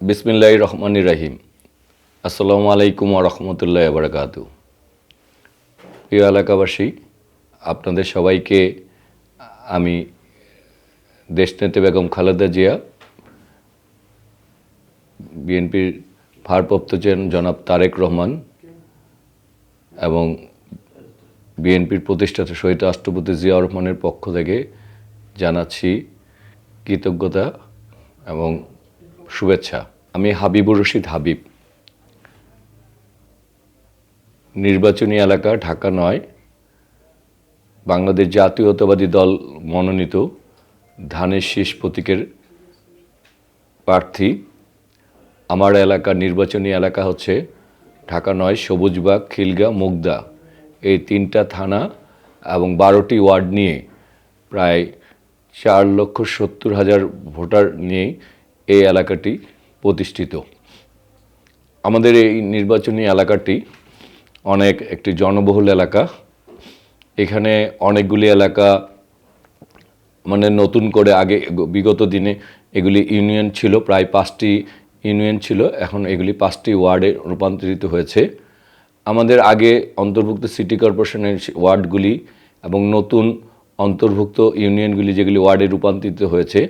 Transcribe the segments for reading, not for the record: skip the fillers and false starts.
বিসমিল্লাহির রহমানির রহিম। আসসালামু আলাইকুম ওয়া রাহমাতুল্লাহি ওয়া বারাকাতুহু। প্রিয় এলাকাবাসী, আপনাদের সবাইকে আমি দেশনেত্রী বেগম খালেদা জিয়া, বিএনপির ভারপ্রাপ্ত চেয়ারম্যান জনাব তারেক রহমান এবং বিএনপির প্রতিষ্ঠাতা শহীদ রাষ্ট্রপতি জিয়াউর রহমানের পক্ষ থেকে জানাচ্ছি কৃতজ্ঞতা এবং শুভেচ্ছা। আমি হাবিবুর রশিদ হাবিব, নির্বাচনী এলাকা ঢাকা ৯, বাংলাদেশ জাতীয়তাবাদী দল মনোনীত ধানের শীষ প্রতীকের প্রার্থী। আমার এলাকার নির্বাচনী এলাকা হচ্ছে ঢাকা ৯, সবুজবাগ, খিলগাঁও, মুগদা, এই ৩টা থানা এবং ১২টি ওয়ার্ড নিয়ে প্রায় ৪,৭০,০০০ ভোটার নিয়ে এই এলাকাটি প্রতিষ্ঠিত। আমাদের এই নির্বাচনী এলাকাটি একটি জনবহুল এলাকা। এখানে অনেকগুলি এলাকা নতুন করে, আগে বিগত দিনে এগুলি ইউনিয়ন ছিল, প্রায় 5টি ইউনিয়ন ছিল, এখন এগুলি 5টি ওয়ার্ডে রূপান্তরিত হয়েছে। আমাদের আগে অন্তর্ভুক্ত সিটি কর্পোরেশনের ওয়ার্ডগুলি এবং নতুন অন্তর্ভুক্ত ইউনিয়নগুলি যেগুলি ওয়ার্ডে রূপান্তরিত হয়েছে,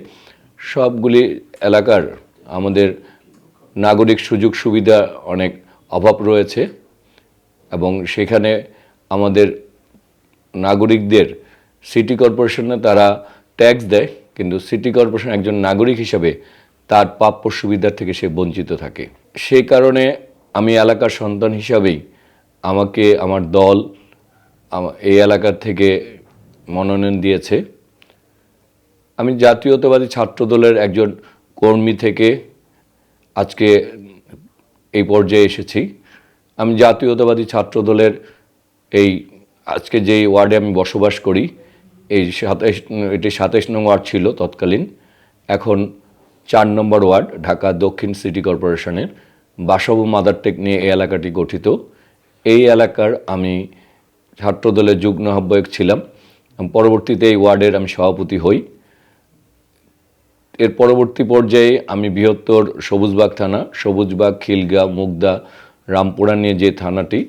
সবগুলি এলাকার আমাদের নাগরিক সুযোগ সুবিধা অনেক অভাব রয়েছে এবং সেখানে আমাদের নাগরিকদের সিটি কর্পোরেশনে তারা ট্যাক্স দেয়, কিন্তু সিটি কর্পোরেশন একজন নাগরিক হিসাবে তার প্রাপ্য সুবিধা থেকে সে বঞ্চিত থাকে। সেই কারণে আমি এলাকার সন্তান হিসাবেই আমাকে আমার দল এই এলাকার থেকে মনোনয়ন দিয়েছে। আমি জাতীয়তাবাদী ছাত্র দলের একজন কর্মী থেকে আজকে এই পর্যায়ে এসেছি। আমি জাতীয়তাবাদী ছাত্র দলের আজকে যেই ওয়ার্ডে আমি বসবাস করি, এটি 27 নং ওয়ার্ড ছিল তৎকালীন, এখন 4 নম্বর ওয়ার্ড, ঢাকা দক্ষিণ সিটি কর্পোরেশনের বাসাবো মাদারটেক নিয়ে এই এলাকাটি গঠিত। এই এলাকার আমি ছাত্র দলের যুগ্ম আহ্বায়ক ছিলাম। পরবর্তীতে এই ওয়ার্ডের আমি সভাপতি হই। এর পরবর্তী পর্যায়ে আমি বৃহত্তর সবুজবাগ থানা, সবুজবাগ, খিলগাঁও, মুগদা, রামপুরা নিয়ে যে থানাটি,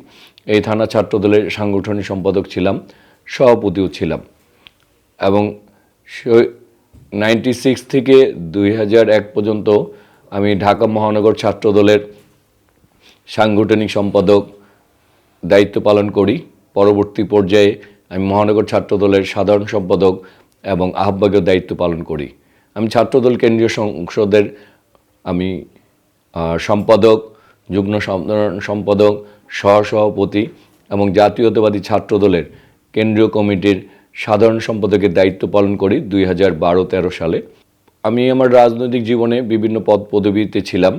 এই থানা ছাত্র দলের সাংগঠনিক সম্পাদক ছিলাম, সভাপতিও ছিলাম এবং 96 থেকে 2001 পর্যন্ত আমি ঢাকা মহানগর ছাত্র দলের সাংগঠনিক সম্পাদক দায়িত্ব পালন করি। পরবর্তী পর্যায়ে আমি মহানগর ছাত্র দলের সাধারণ সম্পাদক এবং আহ্বায়কের দায়িত্ব পালন করি। আমি ছাত্রদল কেন্দ্রীয় সংসদের আমি সম্পাদক, যুগ্ম সম্পাদক, সহসভাপতি এবং জাতীয়তাবাদী ছাত্র দলের কেন্দ্রীয় কমিটির সাধারণ সম্পাদকের দায়িত্ব পালন করি 2012-13 সালে। আমি আমার রাজনৈতিক জীবনে বিভিন্ন পদ পদবিতে ছিলাম।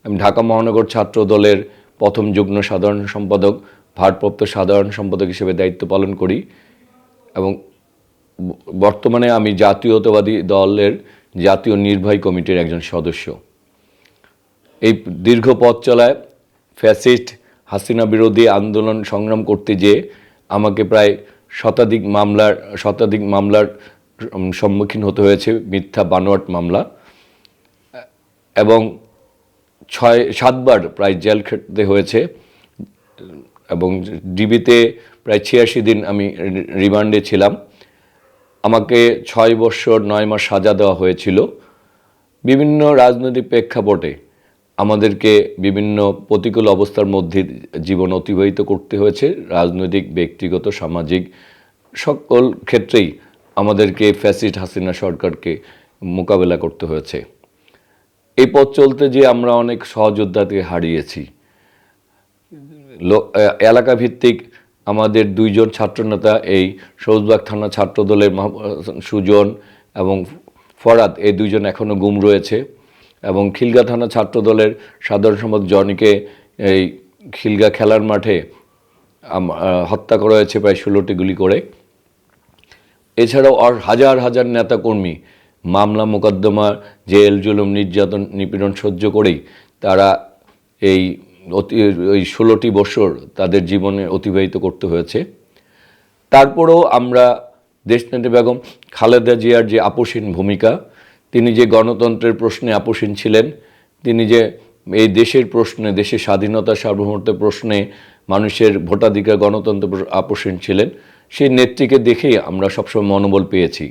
আমি ঢাকা মহানগর ছাত্র দলের প্রথম যুগ্ম সাধারণ সম্পাদক, ভারপ্রাপ্ত সাধারণ সম্পাদক হিসেবে দায়িত্ব পালন করি এবং বর্তমানে আমি জাতীয়তাবাদী দলের জাতীয় নির্বাহী কমিটির একজন সদস্য। এই দীর্ঘ পথ চলায় ফ্যাসিস্ট হাসিনা বিরোধী আন্দোলন সংগ্রাম করতে যেয়ে আমাকে প্রায় শতাধিক মামলার সম্মুখীন হতে হয়েছে, মিথ্যা বানোয়াট মামলা, এবং 6-7 বার প্রায় জেল খেটতে হয়েছে এবং ডিবিতে প্রায় 86 দিন আমি রিমান্ডে ছিলাম। আমাকে 6 বছর 9 মাস সাজা দেওয়া হয়েছিল। বিভিন্ন রাজনৈতিক প্রেক্ষাপটে আমাদেরকে বিভিন্ন প্রতিকূল অবস্থার মধ্যে জীবন অতিবাহিত করতে হয়েছে। রাজনৈতিক, ব্যক্তিগত, সামাজিক সকল ক্ষেত্রেই আমাদেরকে ফ্যাসিস্ট হাসিনা সরকারকে মোকাবেলা করতে হয়েছে। এই পথ চলতে যে আমরা অনেক সহযোদ্ধাকে হারিয়েছি। এলাকা ভিত্তিক আমাদের 2 জন ছাত্রনেতা এই সবুজবাগ থানা ছাত্র দলের সুজন এবং ফরাদ, এই 2 জন এখনও গুম রয়েছে এবং খিলগাঁও থানা ছাত্র দলের সাধারণ সম্পাদক জনিকে এই খিলগাঁও খেলার মাঠে হত্যা করা হয়েছে প্রায় 16টি গুলি করে। এছাড়াও আর হাজার হাজার নেতাকর্মী মামলা মোকদ্দমা, জেল, জুলুম, নির্যাতন, নিপীড়ন সহ্য করেই তারা এই 16টি বছর তাদের জীবনে অতিবাহিত করতে হয়েছে। তারপরেও আমরা দেশনেত্রী বেগম খালেদা জিয়ার যে আপোষহীন ভূমিকা, তিনি যে গণতন্ত্রের প্রশ্নে আপোষহীন ছিলেন তিনি যে এই দেশের প্রশ্নে, দেশের স্বাধীনতা সার্বভৌমত্বের প্রশ্নে মানুষের ভোটাধিকার, গণতন্ত্র আপোষহীন ছিলেন, সেই নেত্রীকে দেখেই আমরা সবসময় মনোবল পেয়েছি।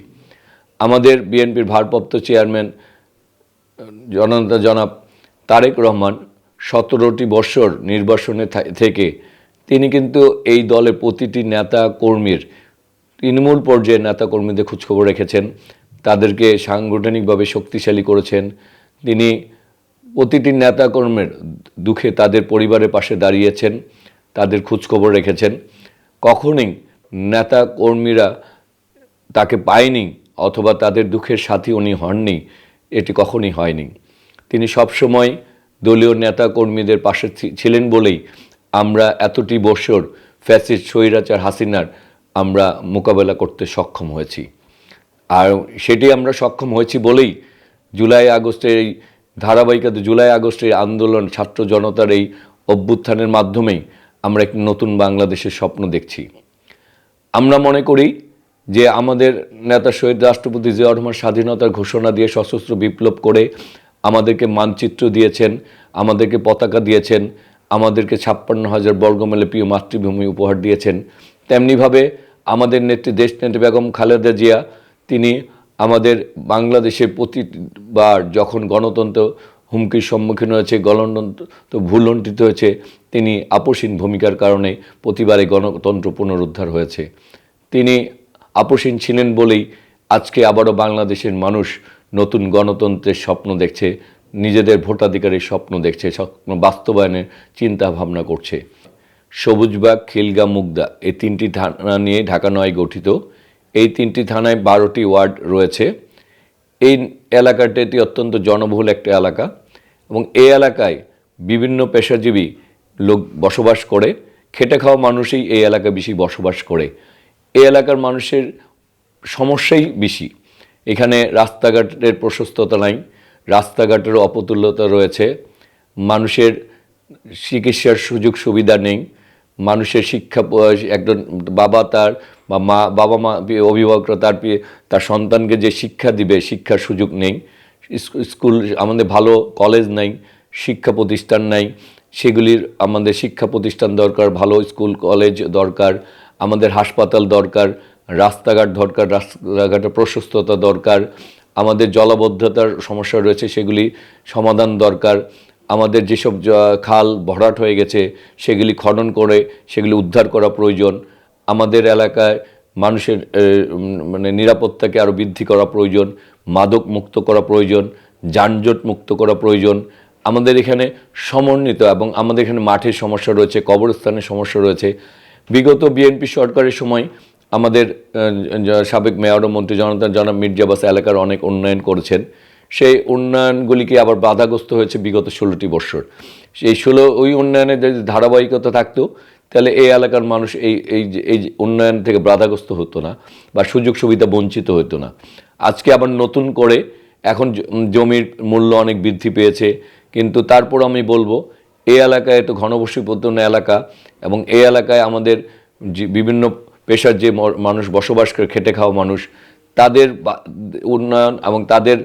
আমাদের বিএনপির ভারপ্রাপ্ত চেয়ারম্যান জনাব তারেক রহমান 17টি বছর নির্বাসনে থেকে তিনি কিন্তু এই দলের প্রতিটি নেতা কর্মীর, তৃণমূল পর্যায়ের নেতা কর্মীদের খোঁজখবর রেখেছেন, তাদেরকে সাংগঠনিকভাবে শক্তিশালী করেছেন। তিনি প্রতিটি নেতা কর্মীর দুঃখে তাদের পরিবারের পাশে দাঁড়িয়েছেন, তাদের খোঁজখবর রেখেছেন। কখনোই নেতা কর্মীরা তাকে পায়নি অথবা তাদের দুঃখের সাথী উনি হননি, এটি কখনই হয়নি। তিনি সবসময় দলীয় নেতা কর্মীদের পাশে ছিলেন বলেই আমরা এতটি বছর ফ্যাসিস্ট স্বৈরাচার হাসিনার আমরা মোকাবেলা করতে সক্ষম হয়েছি। আর সেটি আমরা সক্ষম হয়েছি বলেই জুলাই আগস্টের এই ধারাবাহিকতা, জুলাই আগস্টের আন্দোলন, ছাত্র জনতার এই অভ্যুত্থানের মাধ্যমেই আমরা একটি নতুন বাংলাদেশের স্বপ্ন দেখছি। আমরা মনে করি যে আমাদের নেতা শহীদ রাষ্ট্রপতি জিয়াউর রহমান স্বাধীনতার ঘোষণা দিয়ে সশস্ত্র বিপ্লব করে আমাদেরকে মানচিত্র দিয়েছেন, আমাদেরকে পতাকা দিয়েছেন, আমাদেরকে 56,000 বর্গমাইল প্রিয় মাতৃভূমি উপহার দিয়েছেন। তেমনিভাবে আমাদের নেত্রী দেশনেত্রী বেগম খালেদা জিয়া, তিনি আমাদের বাংলাদেশের প্রতিবার যখন গণতন্ত্র হুমকির সম্মুখীন হয়েছে, গণতন্ত্র ভুলণ্ঠিত হয়েছে, তিনি আপোষহীন ভূমিকার কারণে প্রতিবারে গণতন্ত্র পুনরুদ্ধার হয়েছে। তিনি আপোষহীন ছিলেন বলেই আজকে আবারও বাংলাদেশের মানুষ নতুন গণতন্ত্রের স্বপ্ন দেখছে, নিজেদের ভোটাধিকারের স্বপ্ন দেখছে, স্বপ্ন বাস্তবায়নের চিন্তা ভাবনা করছে। সবুজবাগ, খিলগাঁও, মুগদা এই 3টি থানা নিয়ে ঢাকা 9 গঠিত। এই 3টি থানায় 12টি ওয়ার্ড রয়েছে। এই এলাকাটি এটি অত্যন্ত জনবহুল একটা এলাকা এবং এই এলাকায় বিভিন্ন পেশাজীবী লোক বসবাস করে। খেটে খাওয়া মানুষই এই এলাকায় বেশি বসবাস করে। এই এলাকার মানুষের সমস্যাই বেশি। এখানে রাস্তাঘাটের প্রশস্ততা নাই, রাস্তাঘাটেরও অপতুল্যতা রয়েছে, মানুষের চিকিৎসার সুযোগ সুবিধা নেই, মানুষের শিক্ষা, একজন বাবা তার বা বাবা মা অভিভাবকরা তার সন্তানকে যে শিক্ষা দিবে শিক্ষার সুযোগ নেই। স্কুল, আমাদের ভালো কলেজ নাই, শিক্ষা প্রতিষ্ঠান নাই। সেগুলির আমাদের শিক্ষা প্রতিষ্ঠান দরকার, ভালো স্কুল কলেজ দরকার, আমাদের হাসপাতাল দরকার, রাস্তাঘাট দরকার, রাস্তাঘাটের প্রশস্ততা দরকার, আমাদের জলাবদ্ধতার সমস্যা রয়েছে সেগুলি সমাধান দরকার, আমাদের যেসব খাল ভরাট হয়ে গেছে সেগুলি খনন করে সেগুলি উদ্ধার করা প্রয়োজন, আমাদের এলাকায় মানুষের নিরাপত্তাকে আরও বৃদ্ধি করা প্রয়োজন, মাদক মুক্ত করা প্রয়োজন, যানজট মুক্ত করা প্রয়োজন। আমাদের এখানে সমন্বিত এবং আমাদের এখানে মাঠের সমস্যা রয়েছে, কবরস্থানের সমস্যা রয়েছে। বিগত বিএনপি সরকারের সময় আমাদের সাবেক মেয়র ও মন্ত্রী জনাব মির্জা আব্বাস এলাকার অনেক উন্নয়ন করেছেন। সেই উন্নয়নগুলিকে আবার বাধাগ্রস্ত হয়েছে বিগত 16টি বছর। সেই ওই উন্নয়নের যদি ধারাবাহিকতা থাকতো তাহলে এই এলাকার মানুষ এই উন্নয়ন থেকে বাধাগ্রস্ত হতো না বা সুযোগ সুবিধা বঞ্চিত হতো না। আজকে আবার নতুন করে এখন জমির মূল্য অনেক বৃদ্ধি পেয়েছে, কিন্তু তারপর আমি বলবো এই এলাকায় তো ঘনবসতিপূর্ণ এলাকা এবং এই এলাকায় আমাদের বিভিন্ন পেশার যে মানুষ বসবাস করে, খেটে খাওয়া মানুষ, তাদের উন্নয়ন এবং তাদের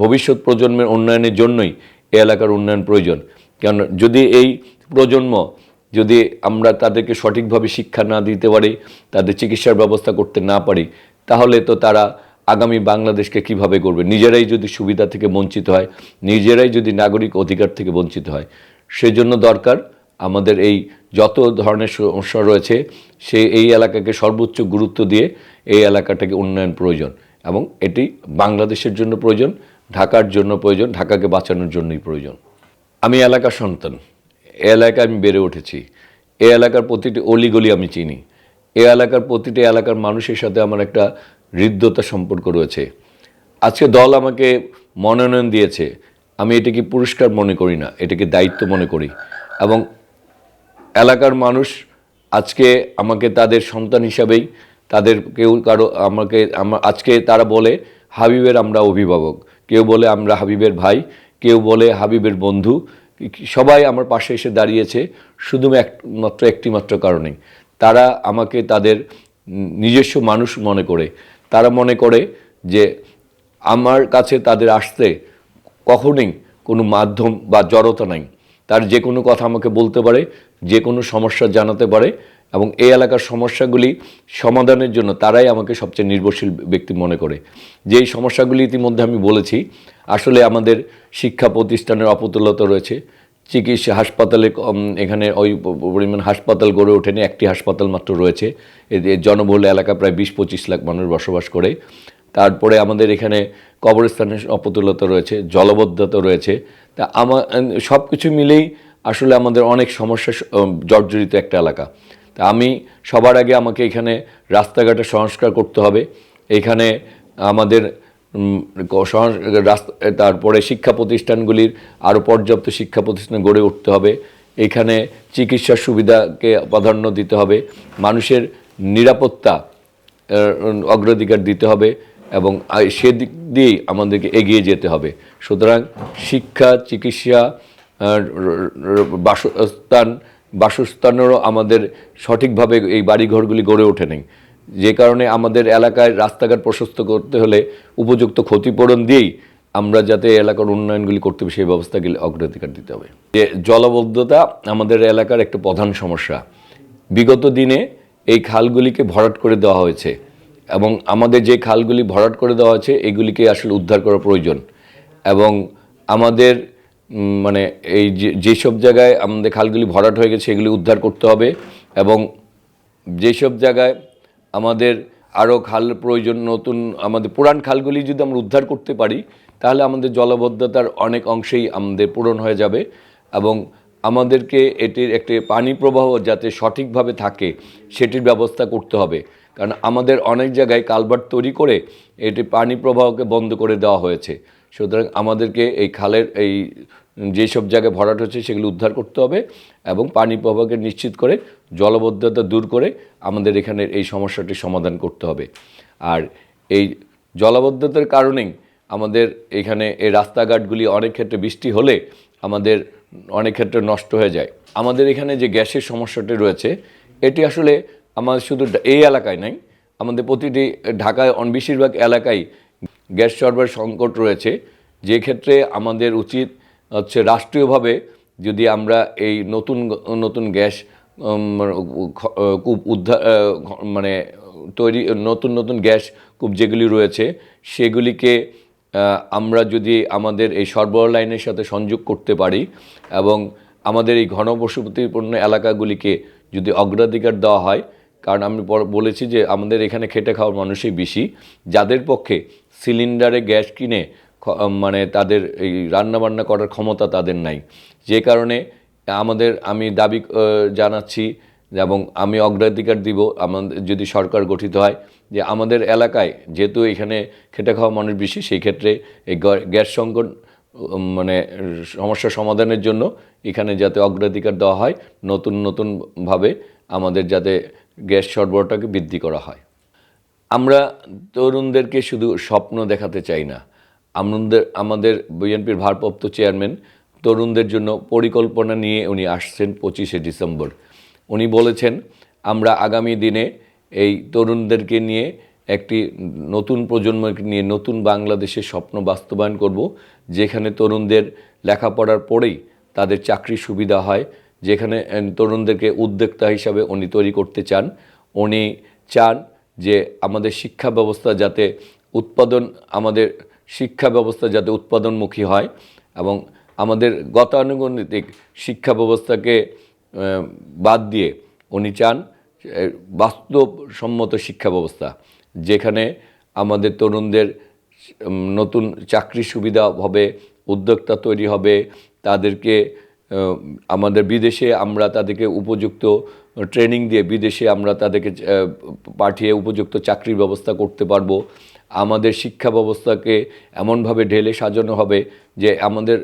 ভবিষ্যৎ প্রজন্মের উন্নয়নের জন্যই এই এলাকার উন্নয়ন প্রয়োজন। কারণ যদি এই প্রজন্ম যদি আমরা তাদেরকে সঠিকভাবে শিক্ষা না দিতে পারি, তাদের চিকিৎসার ব্যবস্থা করতে না পারি, তাহলে তো তারা আগামী বাংলাদেশকে কিভাবে করবে? নিজেরাই যদি সুবিধা থেকে বঞ্চিত হয়, নিজেরাই যদি নাগরিক অধিকার থেকে বঞ্চিত হয়, সেজন্য দরকার আমাদের এই যত ধরনের সমস্যা রয়েছে এই এলাকাকে সর্বোচ্চ গুরুত্ব দিয়ে এই এলাকাটাকে উন্নয়ন প্রয়োজন এবং এটি বাংলাদেশের জন্য প্রয়োজন, ঢাকার জন্য প্রয়োজন, ঢাকাকে বাঁচানোর জন্যই প্রয়োজন। আমি এলাকার সন্তান, এ এলাকায় আমি বেড়ে উঠেছি, এ এলাকার প্রতিটি অলিগলি আমি চিনি, এ এলাকার প্রতিটি এলাকার মানুষের সাথে আমার একটা হৃদ্যতা সম্পর্ক রয়েছে। আজকে দল আমাকে মনোনয়ন দিয়েছে, আমি এটাকে পুরস্কার মনে করি না, এটাকে দায়িত্ব মনে করি এবং এলাকার মানুষ আজকে আমাকে তাদের সন্তান হিসাবেই, তাদের কেউ আজকে তারা বলে হাবিবের আমরা অভিভাবক, কেউ বলে আমরা হাবিবের ভাই, কেউ বলে হাবিবের বন্ধু। সবাই আমার পাশে এসে দাঁড়িয়েছে শুধুমাত্র একটিমাত্র কারণে, তারা আমাকে তাদের নিজস্ব মানুষ মনে করে। তারা মনে করে যে আমার কাছে তাদের আসতে কখনোই কোনো মাধ্যম বা জড়তা নাই। তার যে কোনো কথা আমাকে বলতে পারে, যে কোনো সমস্যা জানাতে পারে, এবং এই এলাকার সমস্যাগুলি সমাধানের জন্য তারাই আমাকে সবচেয়ে নির্ভরশীল ব্যক্তি মনে করে। যেই সমস্যাগুলি ইতিমধ্যে আমি বলেছি, আসলে আমাদের শিক্ষা প্রতিষ্ঠানের অপতুলতা রয়েছে, চিকিৎসা হাসপাতালে এখানে ওই পরিমাণ হাসপাতাল গড়ে ওঠেনি, একটি হাসপাতাল মাত্র রয়েছে। এদের জনবহুল এলাকা প্রায় 20-25 লাখ মানুষ বসবাস করে। তারপরে আমাদের এখানে কবরস্থানের অপতুলতা রয়েছে, জলবদ্ধতা রয়েছে। তা সব কিছু মিলেই আসলে আমাদের অনেক সমস্যা জর্জরিত একটা এলাকা। তা আমি সবার আগে আমাকে এখানে রাস্তাঘাটের সংস্কার করতে হবে। এখানে আমাদের তারপরে শিক্ষা প্রতিষ্ঠানগুলির আরও পর্যাপ্ত শিক্ষা প্রতিষ্ঠান গড়ে উঠতে হবে। এখানে চিকিৎসার সুবিধাকে প্রাধান্য দিতে হবে, মানুষের নিরাপত্তা অগ্রাধিকার দিতে হবে, এবং সেদিক দিয়েই আমাদেরকে এগিয়ে যেতে হবে। সুতরাং শিক্ষা, চিকিৎসা, বাসস্থানেরও আমাদের সঠিকভাবে এই বাড়িঘরগুলি গড়ে ওঠে নেই, যে কারণে আমাদের এলাকায় রাস্তাঘাট প্রশস্ত করতে হলে উপযুক্ত ক্ষতিপূরণ দিয়েই আমরা যাতে এলাকার উন্নয়নগুলি করতে হবে সেই ব্যবস্থাগুলি অগ্রাধিকার দিতে হবে। যে জলবদ্ধতা আমাদের এলাকার একটা প্রধান সমস্যা। বিগত দিনে এই খালগুলিকে ভরাট করে দেওয়া হয়েছে, এবং আমাদের যে খালগুলি ভরাট করে দেওয়া হয়েছে এগুলিকে আসলে উদ্ধার করা প্রয়োজন। এবং আমাদের মানে এই যেসব জায়গায় আমাদের খালগুলি ভরাট হয়ে গেছে এগুলি উদ্ধার করতে হবে, এবং যেসব জায়গায় আমাদের আরও খাল প্রয়োজন, নতুন আমাদের পুরান খালগুলি যদি আমরা উদ্ধার করতে পারি তাহলে আমাদের জলবদ্ধতার অনেক অংশেই আমাদের পূরণ হয়ে যাবে। এবং আমাদেরকে এটির একটি পানি প্রবাহ যাতে সঠিকভাবে থাকে সেটির ব্যবস্থা করতে হবে, কারণ আমাদের অনেক জায়গায় কালভার্ট তৈরি করে এটি পানি প্রবাহকে বন্ধ করে দেওয়া হয়েছে। সুতরাং আমাদেরকে এই খালের এই যেসব জায়গায় ভরাট হচ্ছে সেগুলো উদ্ধার করতে হবে, এবং পানি প্রবাহকে নিশ্চিত করে জলবদ্ধতা দূর করে আমাদের এখানের এই সমস্যাটির সমাধান করতে হবে। আর এই জলবদ্ধতার কারণেই আমাদের এখানে এই রাস্তাঘাটগুলি অনেক ক্ষেত্রে বৃষ্টি হলে আমাদের অনেক ক্ষেত্রে নষ্ট হয়ে যায়। আমাদের এখানে যে গ্যাসের সমস্যাটি রয়েছে এটি আসলে আমাদের শুধু এই এলাকায় নাই, আমাদের প্রতিটি ঢাকায় বেশিরভাগ এলাকায় গ্যাস সরবরাহের সংকট রয়েছে। যে ক্ষেত্রে আমাদের উচিত হচ্ছে রাষ্ট্রীয়ভাবে যদি আমরা এই নতুন নতুন গ্যাস কূপ উদ্ধার মানে তৈরি, নতুন নতুন গ্যাস কূপ যেগুলি রয়েছে সেগুলিকে আমরা যদি আমাদের এই সরবরাহ লাইনের সাথে সংযোগ করতে পারি, এবং আমাদের এই ঘনবসতিপূর্ণ এলাকাগুলিকে যদি অগ্রাধিকার দেওয়া হয়, কারণ আমি বলেছি যে আমাদের এখানে খেটে খাওয়ার মানুষই বেশি, যাদের পক্ষে সিলিন্ডারে গ্যাস কিনে মানে তাদের এই রান্নাবান্না করার ক্ষমতা তাদের নাই। যে কারণে আমি দাবি জানাচ্ছি এবং আমি অগ্রাধিকার দিব, আমাদের যদি সরকার গঠিত হয়, যে আমাদের এলাকায় যেহেতু এখানে খেটে খাওয়া মানুষ বেশি, সেই ক্ষেত্রে এই গ্যাস সংকট মানে সমস্যা সমাধানের জন্য এখানে যাতে অগ্রাধিকার দেওয়া হয়, নতুন নতুনভাবে আমাদের যাতে গ্যাস সরবরাহটাকে বৃদ্ধি করা হয়। আমরা তরুণদেরকে শুধু স্বপ্ন দেখাতে চাই না, আমাদের বিএনপির ভারপ্রাপ্ত চেয়ারম্যান তরুণদের জন্য পরিকল্পনা নিয়ে উনি আসছেন 25শে ডিসেম্বর। উনি বলেছেন আমরা আগামী দিনে এই তরুণদেরকে নিয়ে একটি নতুন প্রজন্মকে নিয়ে নতুন বাংলাদেশের স্বপ্ন বাস্তবায়ন করব, যেখানে তরুণদের লেখাপড়ার পরেই তাদের চাকরির সুবিধা হয়, যেখানে তরুণদেরকে উদ্যোক্তা হিসাবে উনি তৈরি করতে চান। উনি চান যে আমাদের শিক্ষা ব্যবস্থা যাতে উৎপাদনমুখী হয়, এবং আমাদের গতানুগতিক শিক্ষা ব্যবস্থাকে বাদ দিয়ে উনি চান বাস্তবসম্মত শিক্ষা ব্যবস্থা, যেখানে আমাদের তরুণদের নতুন চাকরির সুবিধা হবে, উদ্যোক্তা তৈরি হবে, তাদেরকে আমাদের বিদেশে আমরা তাদেরকে উপযুক্ত ট্রেনিং দিয়ে বিদেশে আমরা তাদেরকে পাঠিয়ে উপযুক্ত চাকরির ব্যবস্থা করতে পারবো। আমাদের শিক্ষা ব্যবস্থাকে এমনভাবে ঢেলে সাজানো হবে যে আমাদের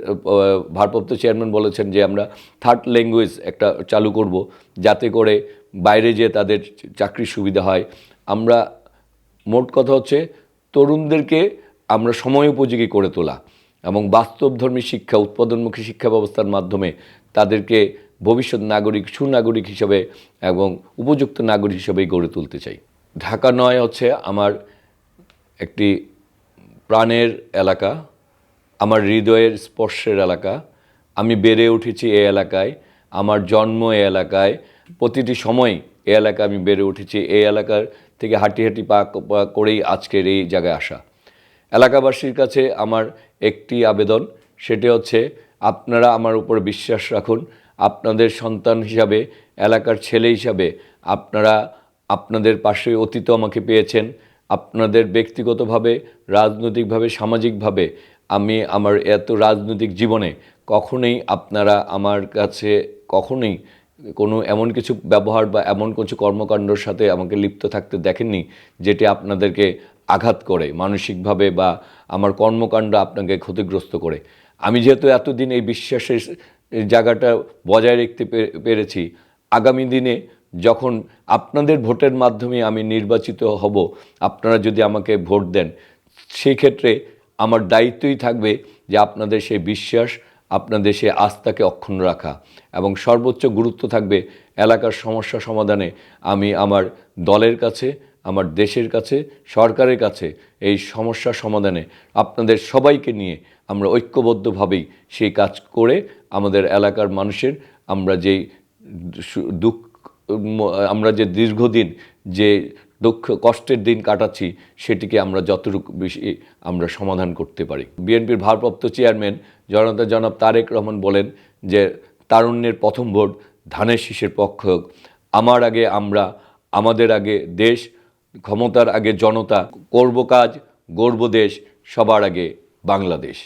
ভারপ্রাপ্ত চেয়ারম্যান বলেছেন যে আমরা থার্ড ল্যাঙ্গুয়েজ একটা চালু করব, যাতে করে বাইরে যেয়ে তাদের চাকরির সুবিধা হয়। আমরা মোট কথা হচ্ছে তরুণদেরকে আমরা সময় উপযোগী করে তোলা এবং বাস্তবধর্মী শিক্ষা, উৎপাদনমুখী শিক্ষা ব্যবস্থার মাধ্যমে তাদেরকে ভবিষ্যৎ নাগরিক, সুনাগরিক হিসেবে এবং উপযুক্ত নাগরিক হিসেবেই গড়ে তুলতে চাই। ঢাকা ৯ হচ্ছে আমার একটি প্রাণের এলাকা। আমার হৃদয়ের স্পর্শের এলাকা। আমি বেড়ে উঠেছি এই এলাকায়, আমার জন্ম এই এলাকায়, প্রতিটি সময় এই এলাকায় আমি বেড়ে উঠেছি, এই এলাকার থেকে হাঁটি হাঁটি পা করেই আজকের এই জায়গায় আসা। এলাকাবাসীর কাছে আমার একটি আবেদন, সেটি হচ্ছে আপনারা আমার উপর বিশ্বাস রাখুন। আপনাদের সন্তান হিসাবে, এলাকার ছেলে হিসাবে আপনারা আপনাদের পাশে অতীত আমাকে পেয়েছেন। আপনাদের ব্যক্তিগতভাবে, রাজনৈতিকভাবে, সামাজিকভাবে আমি আমার এত রাজনৈতিক জীবনে কখনোই আপনারা আমার কাছে কখনোই কোনো এমন কিছু ব্যবহার বা এমন কিছু কর্মকাণ্ডর সাথে আমাকে লিপ্ত থাকতে দেখেননি যেটি আপনাদেরকে আঘাত করে মানসিকভাবে বা আমার কর্মকাণ্ড আপনাকে ক্ষতিগ্রস্ত করে। আমি যেহেতু এতদিন এই বিশ্বাসের জায়গাটা বজায় রাখতে পেরেছি, আগামী দিনে যখন আপনাদের ভোটের মাধ্যমে আমি নির্বাচিত হব, আপনারা যদি আমাকে ভোট দেন, সেই ক্ষেত্রে আমার দায়িত্বই থাকবে যে আপনাদের সেই বিশ্বাস, আপনাদের সেই আস্থাকে অক্ষুণ্ণ রাখা, এবং সর্বোচ্চ গুরুত্ব থাকবে এলাকার সমস্যা সমাধানে আমি আমার দলের কাছে, আমার দেশের কাছে, সরকারের কাছে এই সমস্যা সমাধানে আপনাদের সবাইকে নিয়ে আমরা ঐক্যবদ্ধভাবেই সেই কাজ করে আমাদের এলাকার মানুষের আমরা যে দীর্ঘদিন যে দুঃখ কষ্টের দিন কাটাচ্ছি সেটিকে আমরা যতটুকু বেশি আমরা সমাধান করতে পারি। বিএনপির ভারপ্রাপ্ত চেয়ারম্যান জনাব তারেক রহমান বলেন যে তারুণ্যের প্রথম ভোট ধানের শীষের পক্ষে হোক। আমার আগে আমরা, আমাদের আগে দেশ, ক্ষমতার আগে জনতা, করব কাজ, গড়ব দেশ, সবার আগে বাংলাদেশ।